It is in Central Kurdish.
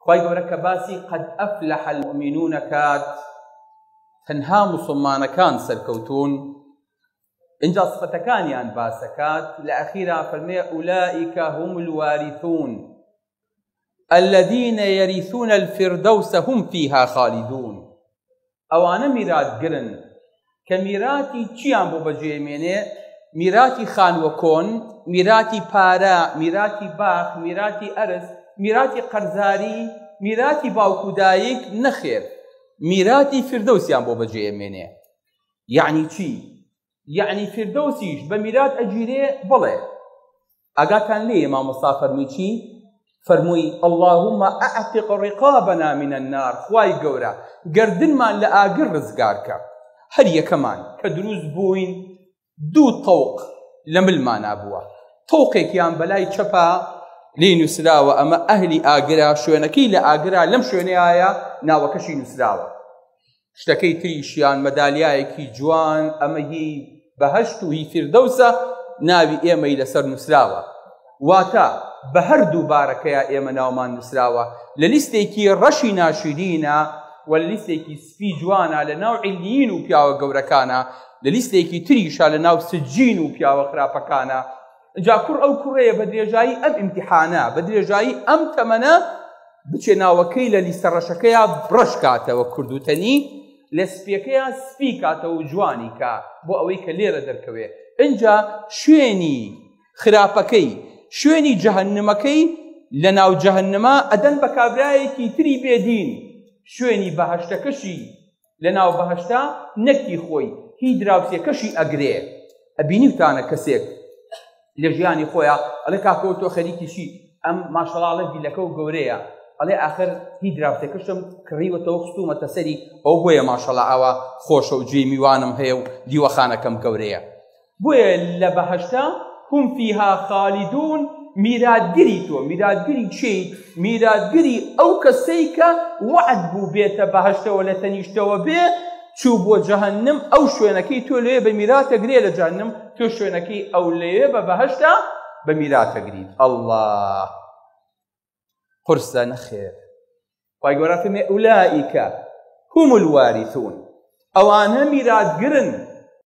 خی گەورە کە باسی قەد ئەفلەح المؤمنون کات تەنها موسڵمانەکان سەرکەوتون اینجا سفەتەکانیان باسەکات لە ئەخیرا فەرمێ ئولائیکە هم الوارثون الذين يرثون الفردوس هم فيها خالدون ئەوانە میراتگرن کە میراتی چیان بۆ بەجێمێنێ میراتی خانوە کۆن میراتی پارە میراتی باخ میراتی ئەرز میراتی قەرزاری میراتی باوکو دایک نەخێر میراتی فردەوسیان بۆ بەجێمێنێ یعنی چی؟ یعنی فردەوسیش بە میرات ئەگیرێ بڵێ ئاگاتان لێ مامۆستا فەرمووی چی؟ فەرمووی اللهم ئەعتق ڕقابنا من النار خوای گەورە گردنمان لە ئاگر ڕزگارکە هەر یەکەمان کە دروست بووین دوو تەوق لە ملمانە بووە تەوقێکیان بەلای چەپە لێ نووسراوە ئەمە ئەهلی ئاگرا شوێنەکەی لە ئاگرا لەم شوێنەیە ناوەکەشی نووسراوە شتەکەی تریشیان مەدالیایەکی جوان ئەمە هی بەهەشت و هی فردەوسە ناوی ئێمەی لەسەر نووسراوە واتە بە هەردوو بارەکەیە ئێمە ناومان نووسراوە لە لیستێکی ڕەشی ناشرینە و لە لیستێکی سپی جوانە لە ناو عیلیین و پیاوە گەورەکانە لە لیستێکی تریشە لە ناو سجین و پیاوە خراپەکانە جا کوڕ ئەو کوڕەیە بە درێژایی ئەم ئیمتیحانە بە درێژایی ئەم تەمەنە بچێ ناوەکەی لە لیستە ڕەشەکەیە بڕەش کاتەوە کوردوتەنی لە سپیەکەیە سپی کاتەوە و جوانی کە بۆ ئەوەی کە لێرە دەرکەوێ اینجا شوێنی خراپەکەی شوێنی جەهەنمەکەی لە ناو جەهەنمە ئەدەن بە کابرایەکی تری بێدین شوێنی بەهەشتەکەشی لە ناو بەهەشتا نەکی خۆی هی دراوسێکەشی ئەگرێ ئەبینی وتانە کەسێک لە ژیانی خۆیان ئەڵێ کاکەوە تۆ خەریکیشی ئەم ماشەڵاڵە دیلەکە و گەورەیە ئەڵێ ئاخر هی دراوسێکەشم کڕیوەتەوە خستومەتە سەری ئەو بۆیە ماشەڵا ئاوا خۆشە و گوێی میوانم هەیە و دیوەخانەکەم گەورەیە بۆیە لە بەهەشتا هم فيها خالدون میراتگری تۆ میراتگری چی؟ میراتگری ئەو کەسەی کە وعد بوو بێتە بەهەشتەوە لە تەنیشتەوە بێ چوو بۆ جەهەنم ئەو شوێنەکەی تۆ لێ بە میراتەگرێ لە جەهەنم تۆ شوێنەکەی ئەو لێ بە بەهەشتا بە میراتەگریت الله قرسە نەخێر خی گەورە فەرمێ ئولائیکە هم الوارثون ئەوانە میراتگرن